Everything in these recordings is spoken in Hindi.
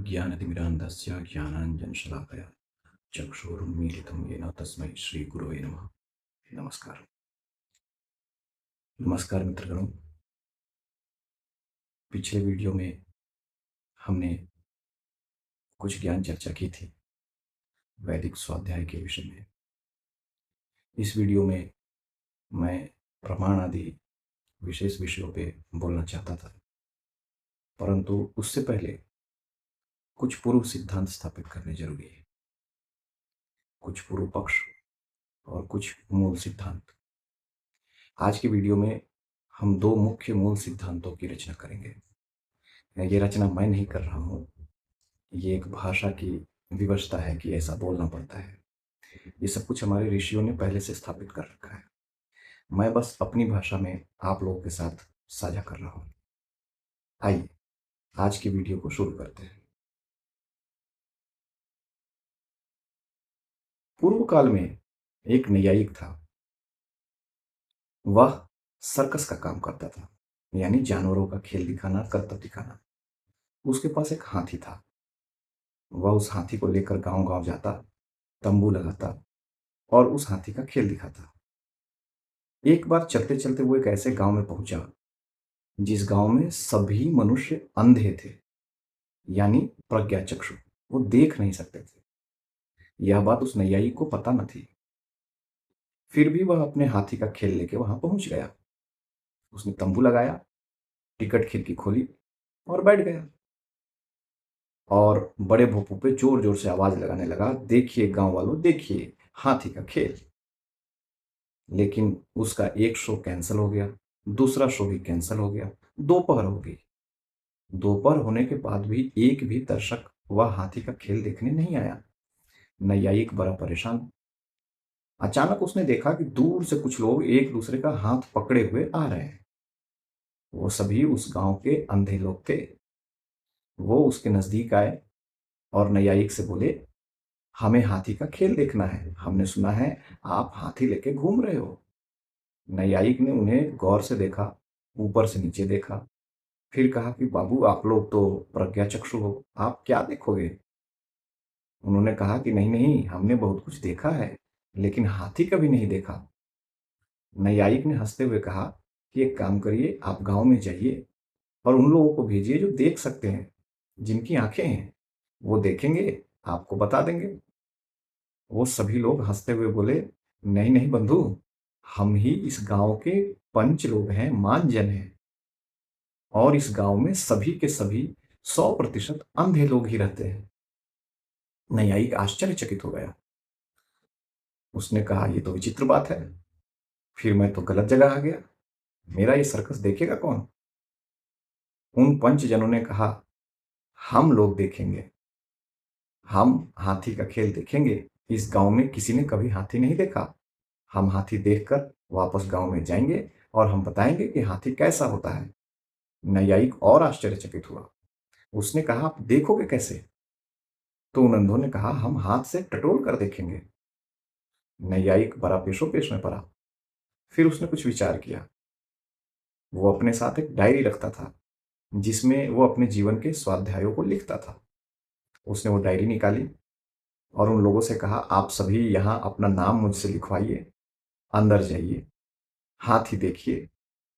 अज्ञानतिमिरान्धस्य ज्ञानाञ्जनशलाकया चक्षुरुन्मीलितं येन तस्मै श्रीगुरवे नमः। नमस्कार। नमस्कार मित्रगणों। पिछले वीडियो में हमने कुछ ज्ञान चर्चा की थी वैदिक स्वाध्याय के विषय में। इस वीडियो में मैं प्रमाण आदि विशेष विषयों पे बोलना चाहता था, परंतु उससे पहले कुछ पूर्व सिद्धांत स्थापित करने जरूरी है, कुछ पूर्व पक्ष और कुछ मूल सिद्धांत। आज की वीडियो में हम दो मुख्य मूल सिद्धांतों की रचना करेंगे। ये रचना मैं नहीं कर रहा हूँ, ये एक भाषा की विवशता है कि ऐसा बोलना पड़ता है। ये सब कुछ हमारे ऋषियों ने पहले से स्थापित कर रखा है, मैं बस अपनी भाषा में आप लोगों के साथ साझा कर रहा हूँ। आइए आज की वीडियो को शुरू करते हैं। पूर्व काल में एक न्यायिक था। वह सर्कस का काम करता था, यानी जानवरों का खेल दिखाना, करतब दिखाना। उसके पास एक हाथी था। वह उस हाथी को लेकर गांव गांव जाता, तंबू लगाता और उस हाथी का खेल दिखाता। एक बार चलते चलते वो एक ऐसे गांव में पहुंचा जिस गांव में सभी मनुष्य अंधे थे, यानी प्रज्ञाचक्षु। वो देख नहीं सकते थे। यह बात उस नैयायी को पता न थी। फिर भी वह अपने हाथी का खेल लेके वहां पहुंच गया। उसने तंबू लगाया, टिकट खिड़की खोली और बैठ गया और बड़े भोपू पे जोर जोर से आवाज लगाने लगा, देखिए गांव वालों, देखिए हाथी का खेल। लेकिन उसका एक शो कैंसिल हो गया, दूसरा शो भी कैंसिल हो गया, दोपहर हो गई। दोपहर होने के बाद भी एक भी दर्शक वह हाथी का खेल देखने नहीं आया। नैयायिक बड़ा परेशान। अचानक उसने देखा कि दूर से कुछ लोग एक दूसरे का हाथ पकड़े हुए आ रहे हैं। वो सभी उस गांव के अंधे लोग थे। वो उसके नजदीक आए और नैयायिक से बोले, हमें हाथी का खेल देखना है, हमने सुना है आप हाथी लेके घूम रहे हो। न्यायिक ने उन्हें गौर से देखा, ऊपर से नीचे देखा, फिर कहा कि बाबू आप लोग तो प्रज्ञाचक्षु हो, आप क्या देखोगे। उन्होंने कहा कि नहीं नहीं, हमने बहुत कुछ देखा है लेकिन हाथी कभी नहीं देखा। न्यायिक ने हंसते हुए कहा कि एक काम करिए, आप गांव में जाइए और उन लोगों को भेजिए जो देख सकते हैं, जिनकी आंखें हैं। वो देखेंगे, आपको बता देंगे। वो सभी लोग हंसते हुए बोले, नहीं नहीं बंधु, हम ही इस गांव के पंच लोग हैं, मानजन हैं, और इस गांव में सभी के सभी 100% अंधे लोग ही रहते हैं। न्यायिक आश्चर्यचकित हो गया। उसने कहा, ये तो विचित्र बात है, फिर मैं तो गलत जगह आ गया, मेरा ये सर्कस देखेगा कौन। उन पंच जनों ने कहा, हम लोग देखेंगे, हम हाथी का खेल देखेंगे। इस गांव में किसी ने कभी हाथी नहीं देखा। हम हाथी देखकर वापस गांव में जाएंगे और हम बताएंगे कि हाथी कैसा होता है। न्यायिक और आश्चर्यचकित हुआ। उसने कहा, आप देखोगे कैसे। तो उन अंधों ने कहा, हम हाथ से टटोल कर देखेंगे। न्यायिक बड़ा पेशोपेश में पड़ा। फिर उसने कुछ विचार किया। वो अपने साथ एक डायरी रखता था जिसमें वो अपने जीवन के स्वाध्यायों को लिखता था। उसने वो डायरी निकाली और उन लोगों से कहा, आप सभी यहाँ अपना नाम मुझसे लिखवाइए, अंदर जाइए, हाथी देखिए,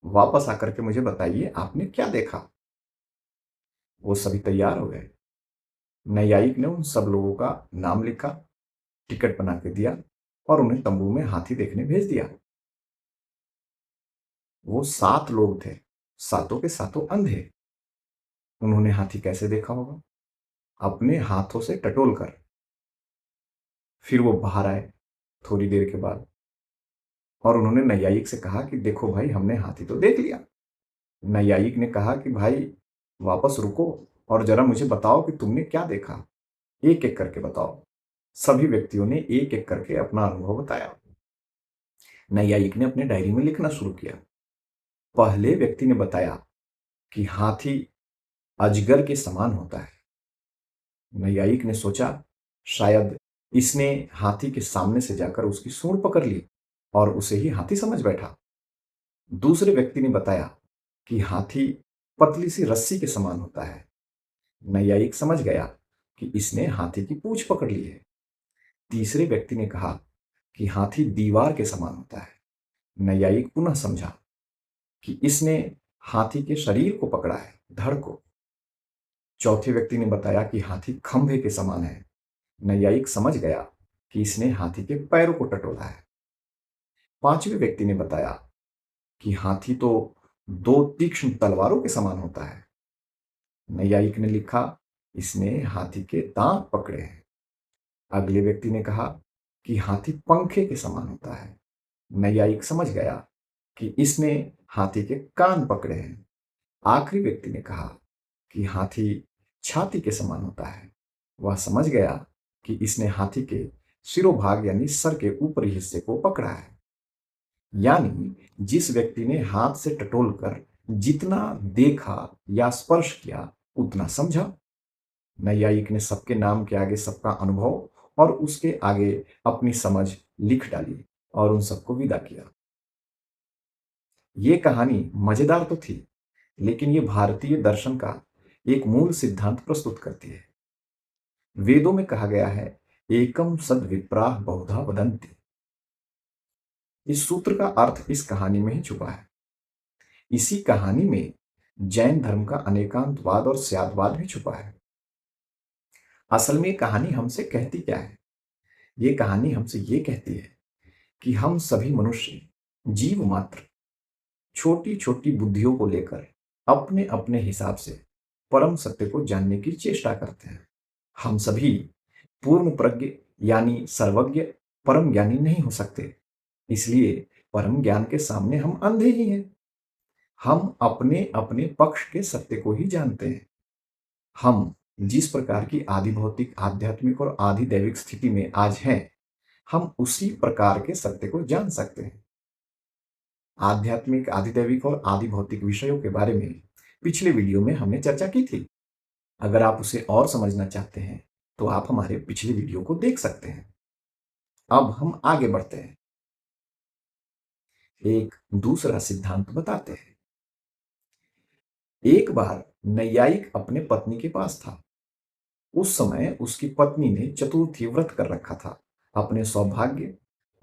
वापस आकर के मुझे बताइए आपने क्या देखा। वो सभी तैयार हो गए। न्यायिक ने उन सब लोगों का नाम लिखा, टिकट बना के दिया और उन्हें तंबू में हाथी देखने भेज दिया। वो 7 लोग थे, सातों के सातों अंधे। उन्होंने हाथी कैसे देखा होगा? अपने हाथों से टटोल कर। फिर वो बाहर आए थोड़ी देर के बाद और उन्होंने न्यायिक से कहा कि देखो भाई, हमने हाथी तो देख लिया। न्यायिक ने कहा कि भाई वापस रुको और जरा मुझे बताओ कि तुमने क्या देखा, एक एक करके बताओ। सभी व्यक्तियों ने एक एक करके अपना अनुभव बताया। न्यायिक ने अपने डायरी में लिखना शुरू किया। पहले व्यक्ति ने बताया कि हाथी अजगर के समान होता है। न्यायिक ने सोचा, शायद इसने हाथी के सामने से जाकर उसकी सूंड पकड़ ली और उसे ही हाथी समझ बैठा। दूसरे व्यक्ति ने बताया कि हाथी पतली सी रस्सी के समान होता है। न्यायिक समझ गया कि इसने हाथी की पूंछ पकड़ ली है। तीसरे व्यक्ति ने कहा कि हाथी दीवार के समान होता है। न्यायिक पुनः समझा कि इसने हाथी के शरीर को पकड़ा है, धड़ को। चौथे व्यक्ति ने बताया कि हाथी खंभे के समान है। न्यायिक समझ गया कि इसने हाथी के पैरों को टटोला है। पांचवें व्यक्ति ने बताया कि हाथी तो दो तीक्ष्ण तलवारों के समान होता है। न्यायिक ने लिखा, इसने हाथी के दांत पकड़े हैं। अगले व्यक्ति ने कहा कि हाथी पंखे के समान होता है। न्यायिक समझ गया कि इसने हाथी के कान पकड़े हैं। आखिरी व्यक्ति ने कहा कि हाथी छाती के समान होता है। वह समझ गया कि इसने हाथी के सिरोभाग यानी सर के ऊपरी हिस्से को पकड़ा है। यानी जिस व्यक्ति ने हाथ से टटोलकर जितना देखा या स्पर्श किया उतना समझा। न्यायिक ने सबके नाम के आगे सबका अनुभव और उसके आगे अपनी समझ लिख डाली और उन सबको विदा किया। ये कहानी मजेदार तो थी, लेकिन ये भारतीय दर्शन का एक मूल सिद्धांत प्रस्तुत करती है। वेदों में कहा गया है, एकम सद विप्राह बहुधा वदन्ति। इस सूत्र का अर्थ इस कहानी में ही छुपा है। इसी कहानी में जैन धर्म का अनेकांतवाद और स्यादवाद भी छुपा है। असल में ये कहानी हमसे कहती क्या है? ये कहानी हमसे ये कहती है कि हम सभी मनुष्य जीव मात्र छोटी छोटी बुद्धियों को लेकर अपने अपने हिसाब से परम सत्य को जानने की चेष्टा करते हैं। हम सभी पूर्ण प्रज्ञ यानी सर्वज्ञ परम ज्ञानी नहीं हो सकते, इसलिए परम ज्ञान के सामने हम अंधे ही हैं। हम अपने अपने पक्ष के सत्य को ही जानते हैं। हम जिस प्रकार की आदि भौतिक, आध्यात्मिक और आदि दैविक स्थिति में आज हैं, हम उसी प्रकार के सत्य को जान सकते हैं। आध्यात्मिक, आदिदैविक और आदि भौतिक विषयों के बारे में पिछले वीडियो में हमने चर्चा की थी। अगर आप उसे और समझना चाहते हैं तो आप हमारे पिछले वीडियो को देख सकते हैं। अब हम आगे बढ़ते हैं, एक दूसरा सिद्धांत बताते हैं। एक बार नैयायिक अपने पत्नी के पास था। उस समय उसकी पत्नी ने चतुर्थी व्रत कर रखा था। अपने सौभाग्य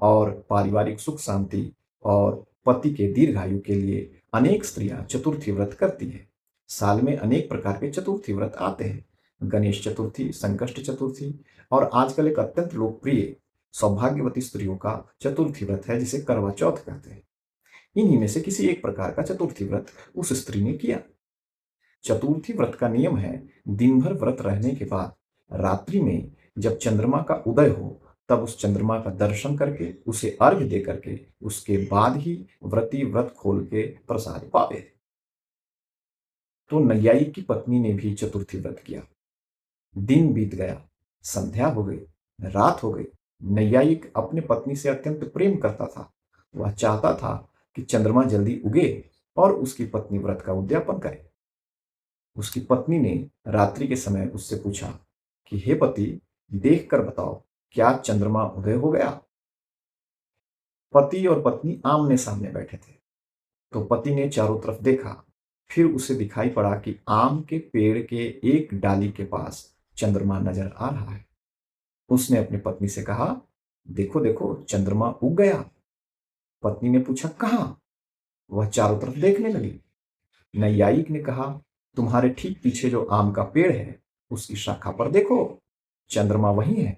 और पारिवारिक सुख शांति और पति के दीर्घायु के लिए अनेक स्त्रियां चतुर्थी व्रत करती हैं। साल में अनेक प्रकार के चतुर्थी व्रत आते हैं। गणेश चतुर्थी, संकष्ट चतुर्थी और आजकल एक अत्यंत लोकप्रिय सौभाग्यवती स्त्रियों का चतुर्थी व्रत है जिसे करवा चौथ कहते हैं। इन्हीं में से किसी एक प्रकार का चतुर्थी व्रत उस स्त्री ने किया। चतुर्थी व्रत का नियम है, दिन भर व्रत रहने के बाद रात्रि में जब चंद्रमा का उदय हो तब उस चंद्रमा का दर्शन करके उसे अर्घ्य दे करके उसके बाद ही व्रती व्रत खोल के प्रसाद पावे। तो नैयायिक की पत्नी ने भी चतुर्थी व्रत किया। दिन बीत गया, संध्या हो गई, रात हो गई। नैयायिक अपने पत्नी से अत्यंत प्रेम करता था। वह चाहता था कि चंद्रमा जल्दी उगे और उसकी पत्नी व्रत का उद्यापन करे। उसकी पत्नी ने रात्रि के समय उससे पूछा कि हे पति, देख कर बताओ, क्या चंद्रमा उदय हो गया? पति और पत्नी आमने सामने बैठे थे। तो पति ने चारों तरफ देखा, फिर उसे दिखाई पड़ा कि आम के पेड़ के एक डाली के पास चंद्रमा नजर आ रहा है। उसने अपनी पत्नी से कहा, देखो देखो, चंद्रमा उग गया। पत्नी ने पूछा, कहाँ? वह चारों तरफ देखने लगी। नैयायिक ने कहा, तुम्हारे ठीक पीछे जो आम का पेड़ है उसकी शाखा पर देखो, चंद्रमा वही है।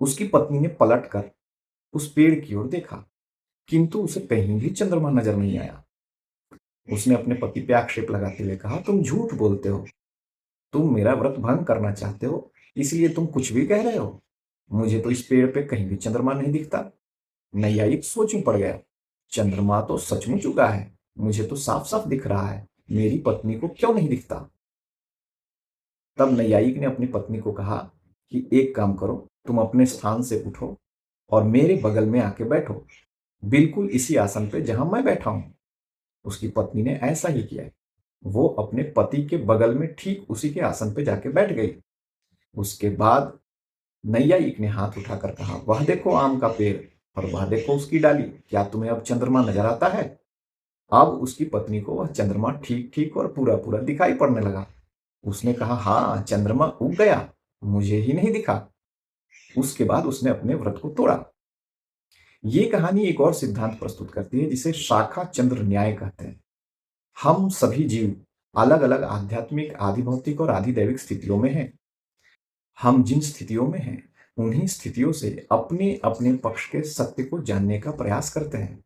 उसकी पत्नी ने पलटकर उस पेड़ की ओर देखा, किंतु उसे कहीं भी चंद्रमा नजर नहीं आया। उसने अपने पति पे आक्षेप लगाते हुए कहा, तुम झूठ बोलते हो, तुम मेरा व्रत भंग करना चाहते हो, इसलिए तुम कुछ भी कह रहे हो। मुझे तो इस पेड़ पे कहीं भी चंद्रमा नहीं दिखता। नैयायिक सोच में पड़ गया, चंद्रमा तो सचमुच उगा है, मुझे तो साफ साफ दिख रहा है, मेरी पत्नी को क्यों नहीं दिखता? तब नैयायिक ने अपनी पत्नी को कहा कि एक काम करो, तुम अपने स्थान से उठो और मेरे बगल में आके बैठो, बिल्कुल इसी आसन पे जहां मैं बैठा हूं। उसकी पत्नी ने ऐसा ही किया। वो अपने पति के बगल में ठीक उसी के आसन पे जाके बैठ गई। उसके बाद नैयायिक ने हाथ उठाकर कहा, वह देखो आम का पेड़ और वह देखो उसकी डाली, क्या तुम्हें अब चंद्रमा नजर आता है? अब उसकी पत्नी को वह चंद्रमा ठीक ठीक और पूरा पूरा दिखाई पड़ने लगा। उसने कहा, हाँ, चंद्रमा उग गया, मुझे ही नहीं दिखा। उसके बाद उसने अपने व्रत को तोड़ा। ये कहानी एक और सिद्धांत प्रस्तुत करती है जिसे शाखा चंद्र न्याय कहते हैं। हम सभी जीव अलग-अलग आध्यात्मिक, आधि भौतिक और आधि दैविक स्थितियों में हैं। हम जिन स्थितियों में हैं, उन्हीं स्थितियों से अपने-अपने पक्ष के सत्य को जानने का प्रयास करते हैं।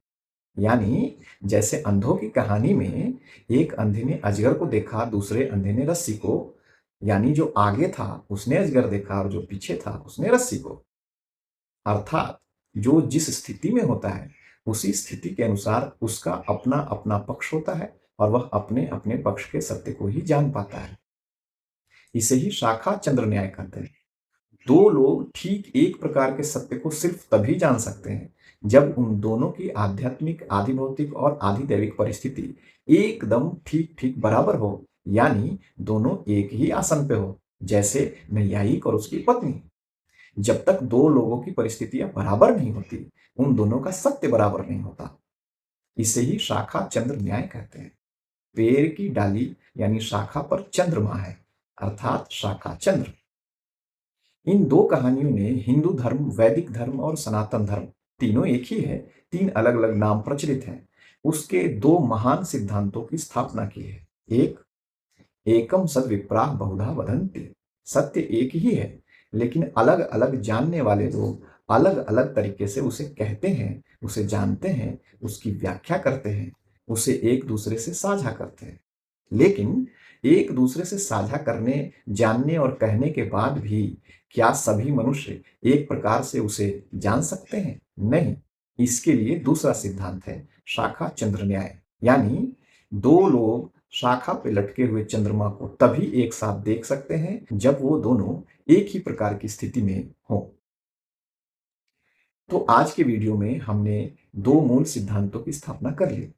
यानी जैसे अंधों की कहानी में एक अंधे ने अजगर को देखा, दूसरे अंधे ने रस्सी को, यानी जो आगे था उसने अजगर देखा और जो पीछे था उसने रस्सी को। अर्थात जो जिस स्थिति में होता है, उसी स्थिति के अनुसार उसका अपना-अपना पक्ष होता है और वह अपने-अपने पक्ष के सत्य को ही जान पाता है। इसे ही शाखा चंद्र न्याय कहते हैं। दो लोग ठीक एक प्रकार के सत्य को सिर्फ तभी जान सकते हैं जब उन दोनों की आध्यात्मिक, आधि भौतिक और आधि दैविक परिस्थिति एकदम ठीक ठीक बराबर हो, यानी दोनों एक ही आसन पे हो, जैसे नैयायिक और उसकी पत्नी। जब तक दो लोगों की परिस्थितियां बराबर नहीं होती, उन दोनों का सत्य बराबर नहीं होता। इसे ही शाखा चंद्र न्याय कहते हैं। पेड़ की डाली यानी शाखा पर चंद्रमा है, अर्थात शाखा चंद्र। इन दो कहानियों ने हिंदू धर्म, वैदिक धर्म और सनातन धर्म तीनों एक ही है, तीन अलग अलग नाम प्रचलित हैं, उसके दो महान सिद्धांतों की स्थापना की है। एक, एकम सद विप्राः बहुधा वदन्ति, सत्य एक ही है, लेकिन अलग अलग जानने वाले लोग अलग अलग तरीके से उसे कहते हैं, उसे जानते हैं, उसकी व्याख्या करते हैं, उसे एक दूसरे से साझा करते हैं। लेकिन एक दूसरे से साझा करने, जानने और कहने के बाद भी क्या सभी मनुष्य एक प्रकार से उसे जान सकते हैं? नहीं। इसके लिए दूसरा सिद्धांत है शाखा चंद्र न्याय। यानी दो लोग शाखा पे लटके हुए चंद्रमा को तभी एक साथ देख सकते हैं जब वो दोनों एक ही प्रकार की स्थिति में हों। तो आज के वीडियो में हमने दो मूल सिद्धांतों की स्थापना कर ली।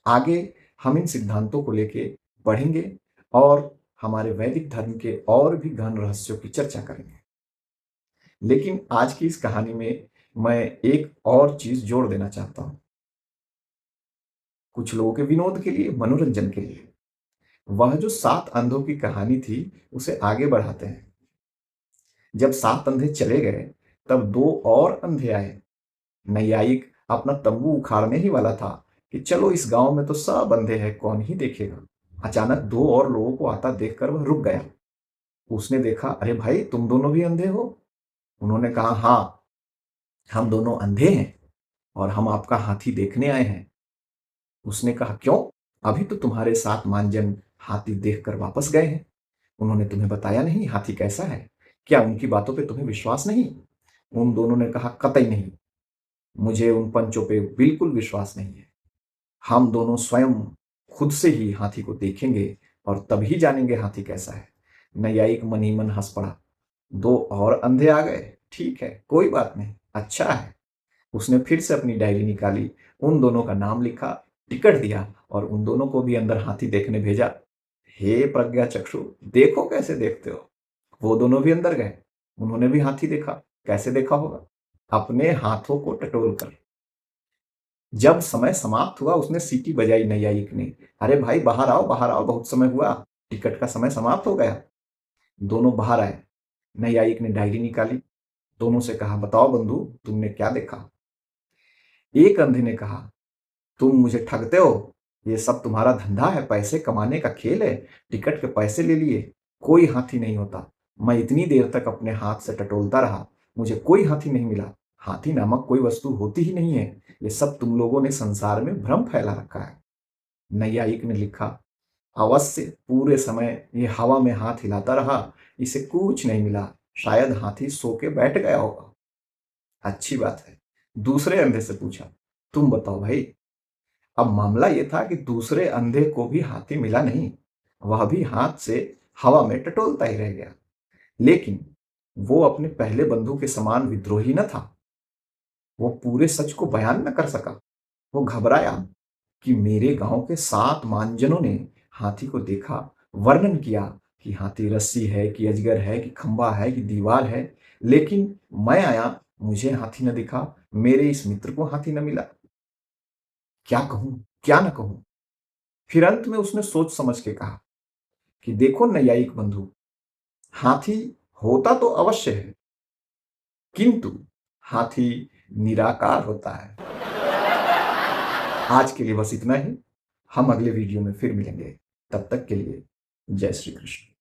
आगे हम इन सिद्धांतों को लेके बढ़ेंगे और हमारे वैदिक धर्म के और भी गहन रहस्यों की चर्चा करेंगे। लेकिन आज की इस कहानी में मैं एक और चीज जोड़ देना चाहता हूं, कुछ लोगों के विनोद के लिए, मनोरंजन के लिए। वह जो सात अंधों की कहानी थी, उसे आगे बढ़ाते हैं। जब सात अंधे चले गए, तब दो और अंधे आए। नैयायिक अपना तंबू उखाड़ने ही वाला था कि चलो इस गांव में तो सब अंधे हैं, कौन ही देखेगा। अचानक दो और लोगों को आता देखकर वह रुक गया। उसने देखा, अरे भाई, तुम दोनों भी अंधे हो? उन्होंने कहा, हाँ, हम दोनों अंधे हैं और हम आपका हाथी देखने आए हैं। उसने कहा, क्यों? अभी तो तुम्हारे सात मांजन हाथी देखकर वापस गए हैं। उन्होंने तुम्हें बताया नहीं हाथी कैसा है? क्या उनकी बातों पे तुम्हें विश्वास नहीं? उन दोनों ने कहा, कतई नहीं, मुझे उन पंचों पे बिल्कुल विश्वास नहीं है। हम दोनों स्वयं खुद से ही हाथी को देखेंगे और तभी जानेंगे हाथी कैसा है। नैयायिक मन ही मन हंस पड़ा। दो और अंधे आ गए, ठीक है, कोई बात नहीं, अच्छा है। उसने फिर से अपनी डायरी निकाली, उन दोनों का नाम लिखा, टिकट दिया और उन दोनों को भी अंदर हाथी देखने भेजा। हे प्रज्ञा चक्षु, देखो कैसे देखते हो। वो दोनों भी अंदर गए, उन्होंने भी हाथी देखा। कैसे देखा होगा? अपने हाथों को टटोल कर। जब समय समाप्त हुआ, उसने सीटी बजाई नैयायिक ने, अरे भाई, बाहर आओ, बहुत समय हुआ, टिकट का समय समाप्त हो गया। दोनों बाहर आए। नैयायिक ने डायरी निकाली, दोनों से कहा, बताओ बंधु, तुमने क्या देखा? एक अंधे ने कहा, तुम मुझे ठगते हो, ये सब तुम्हारा धंधा है, पैसे कमाने का खेल है। टिकट के पैसे ले लिए, कोई हाथी नहीं होता। मैं इतनी देर तक अपने हाथ से टटोलता रहा, मुझे कोई हाथी नहीं मिला। हाथी नामक कोई वस्तु होती ही नहीं है। ये सब तुम लोगों ने संसार में भ्रम फैला रखा है। नैयायिक ने लिखा, अवश्य पूरे समय ये हवा में हाथ हिलाता रहा, इसे कुछ नहीं मिला, शायद हाथी सो के बैठ गया होगा। अच्छी बात है। दूसरे अंधे से पूछा, तुम बताओ भाई। अब मामला ये था कि दूसरे अंधे को भी हाथी मिला नहीं, वह भी हाथ से हवा में टटोलता ही रह गया। लेकिन वो अपने पहले बंधु के समान विद्रोही न था। वो पूरे सच को बयान न कर सका। वो घबराया कि मेरे गांव के सात मानजनों ने हाथी को देखा, वर्णन किया कि हाथी रस्सी है, कि अजगर है, कि खंबा है, कि दीवार है, लेकिन मैं आया, मुझे हाथी न दिखा, मेरे इस मित्र को हाथी न मिला। क्या कहूं, क्या न कहूं? फिर अंत में उसने सोच समझ के कहा कि देखो न्यायिक बंधु, हाथी होता तो अवश्य है, किंतु हाथी निराकार होता है। आज के लिए बस इतना ही। हम अगले वीडियो में फिर मिलेंगे। तब तक के लिए जय श्री कृष्ण।